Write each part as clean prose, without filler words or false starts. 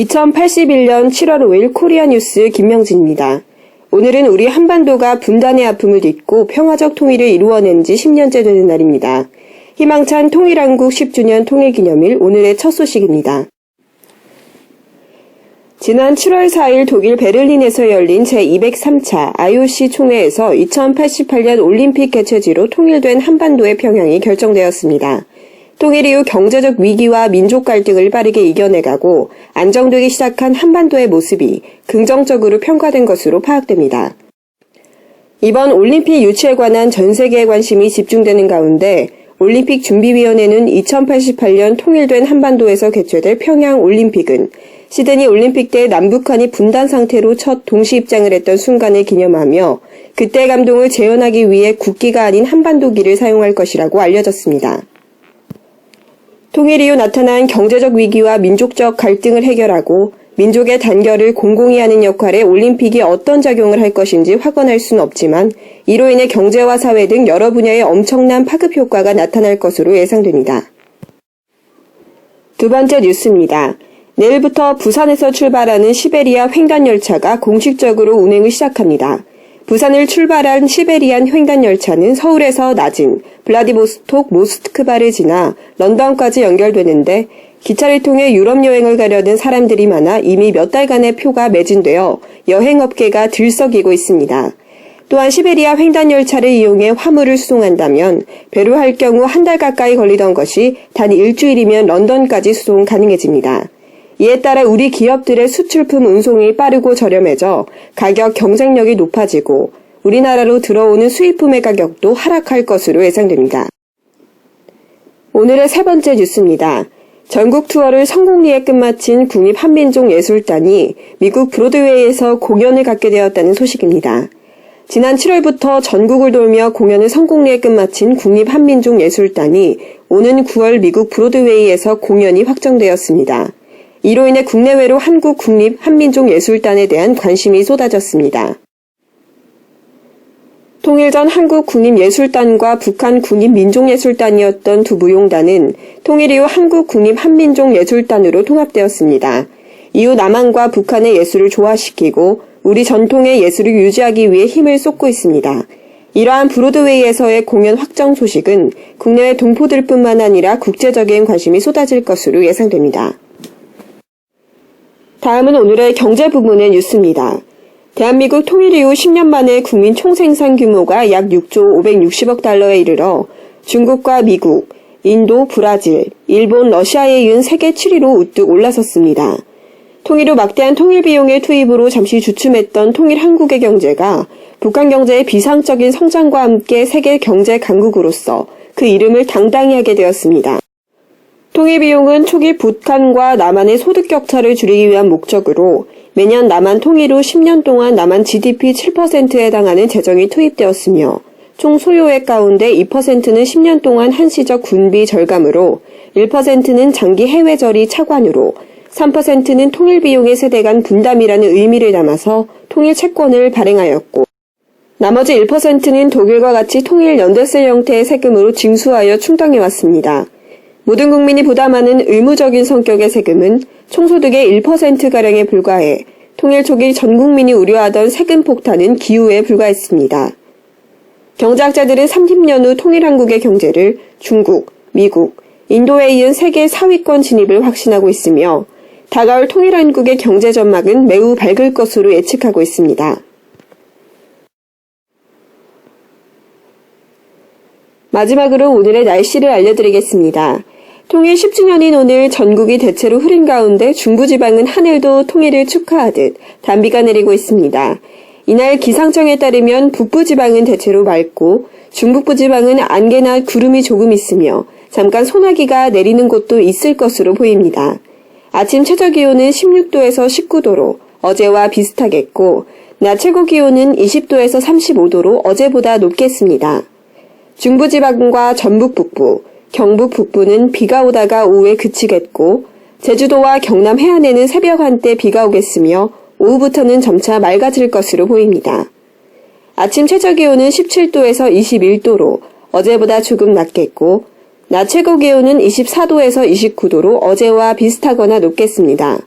2081년 7월 5일 코리아 뉴스 김명진입니다. 오늘은 우리 한반도가 분단의 아픔을 딛고 평화적 통일을 이루어낸 지 10년째 되는 날입니다. 희망찬 통일한국 10주년 통일기념일 오늘의 첫 소식입니다. 지난 7월 4일 독일 베를린에서 열린 제203차 IOC 총회에서 2088년 올림픽 개최지로 통일된 한반도의 평양이 결정되었습니다. 통일 이후 경제적 위기와 민족 갈등을 빠르게 이겨내가고 안정되기 시작한 한반도의 모습이 긍정적으로 평가된 것으로 파악됩니다. 이번 올림픽 유치에 관한 전 세계의 관심이 집중되는 가운데 올림픽 준비위원회는 2088년 통일된 한반도에서 개최될 평양 올림픽은 시드니 올림픽 때 남북한이 분단 상태로 첫 동시 입장을 했던 순간을 기념하며 그때의 감동을 재현하기 위해 국기가 아닌 한반도기를 사용할 것이라고 알려졌습니다. 통일 이후 나타난 경제적 위기와 민족적 갈등을 해결하고 민족의 단결을 공공히 하는 역할에 올림픽이 어떤 작용을 할 것인지 확언할 수는 없지만 이로 인해 경제와 사회 등 여러 분야의 엄청난 파급 효과가 나타날 것으로 예상됩니다. 두 번째 뉴스입니다. 내일부터 부산에서 출발하는 시베리아 횡단열차가 공식적으로 운행을 시작합니다. 부산을 출발한 시베리안 횡단열차는 서울에서 나진, 블라디보스톡, 모스크바를 지나 런던까지 연결되는데 기차를 통해 유럽 여행을 가려는 사람들이 많아 이미 몇 달간의 표가 매진되어 여행업계가 들썩이고 있습니다. 또한 시베리아 횡단열차를 이용해 화물을 수송한다면 배로 할 경우 한 달 가까이 걸리던 것이 단 일주일이면 런던까지 수송 가능해집니다. 이에 따라 우리 기업들의 수출품 운송이 빠르고 저렴해져 가격 경쟁력이 높아지고 우리나라로 들어오는 수입품의 가격도 하락할 것으로 예상됩니다. 오늘의 세 번째 뉴스입니다. 전국 투어를 성공리에 끝마친 국립한민족예술단이 미국 브로드웨이에서 공연을 갖게 되었다는 소식입니다. 지난 7월부터 전국을 돌며 공연을 성공리에 끝마친 국립한민족예술단이 오는 9월 미국 브로드웨이에서 공연이 확정되었습니다. 이로 인해 국내외로 한국 국립한민족예술단에 대한 관심이 쏟아졌습니다. 통일 전 한국 국립예술단과 북한 국립민족예술단이었던 두 무용단은 통일 이후 한국 국립한민족예술단으로 통합되었습니다. 이후 남한과 북한의 예술을 조화시키고 우리 전통의 예술을 유지하기 위해 힘을 쏟고 있습니다. 이러한 브로드웨이에서의 공연 확정 소식은 국내외 동포들뿐만 아니라 국제적인 관심이 쏟아질 것으로 예상됩니다. 다음은 오늘의 경제 부문의 뉴스입니다. 대한민국 통일 이후 10년 만에 국민 총생산 규모가 약 6조 560억 달러에 이르러 중국과 미국, 인도, 브라질, 일본, 러시아에 이은 세계 7위로 우뚝 올라섰습니다. 통일 후 막대한 통일 비용의 투입으로 잠시 주춤했던 통일 한국의 경제가 북한 경제의 비상적인 성장과 함께 세계 경제 강국으로서 그 이름을 당당히 하게 되었습니다. 통일 비용은 초기 북한과 남한의 소득 격차를 줄이기 위한 목적으로 매년 남한 통일 후 10년 동안 남한 GDP 7%에 해당하는 재정이 투입되었으며 총 소요액 가운데 2%는 10년 동안 한시적 군비 절감으로 1%는 장기 해외절이 차관으로 3%는 통일 비용의 세대 간 분담이라는 의미를 담아서 통일 채권을 발행하였고 나머지 1%는 독일과 같이 통일 연대세 형태의 세금으로 징수하여 충당해왔습니다. 모든 국민이 부담하는 의무적인 성격의 세금은 총소득의 1%가량에 불과해 통일 초기 전 국민이 우려하던 세금 폭탄은 기우에 불과했습니다. 경제학자들은 30년 후 통일 한국의 경제를 중국, 미국, 인도에 이은 세계 4위권 진입을 확신하고 있으며 다가올 통일 한국의 경제 전망은 매우 밝을 것으로 예측하고 있습니다. 마지막으로 오늘의 날씨를 알려드리겠습니다. 통일 10주년인 오늘 전국이 대체로 흐린 가운데 중부지방은 하늘도 통일을 축하하듯 단비가 내리고 있습니다. 이날 기상청에 따르면 북부지방은 대체로 맑고 중북부지방은 안개나 구름이 조금 있으며 잠깐 소나기가 내리는 곳도 있을 것으로 보입니다. 아침 최저기온은 16도에서 19도로 어제와 비슷하겠고 낮 최고기온은 20도에서 35도로 어제보다 높겠습니다. 중부지방과 전북 북부, 경북 북부는 비가 오다가 오후에 그치겠고 제주도와 경남 해안에는 새벽 한때 비가 오겠으며 오후부터는 점차 맑아질 것으로 보입니다. 아침 최저기온은 17도에서 21도로 어제보다 조금 낮겠고 낮 최고기온은 24도에서 29도로 어제와 비슷하거나 높겠습니다.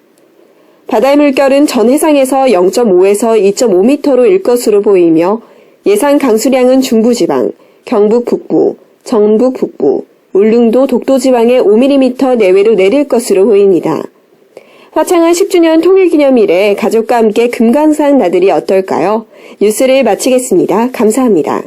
바다의 물결은 전 해상에서 0.5에서 2.5m로 일 것으로 보이며 예상 강수량은 중부지방, 경북 북부, 전북 북부, 울릉도 독도지방에 5mm 내외로 내릴 것으로 보입니다. 화창한 10주년 통일기념일에 가족과 함께 금강산 나들이 어떨까요? 뉴스를 마치겠습니다. 감사합니다.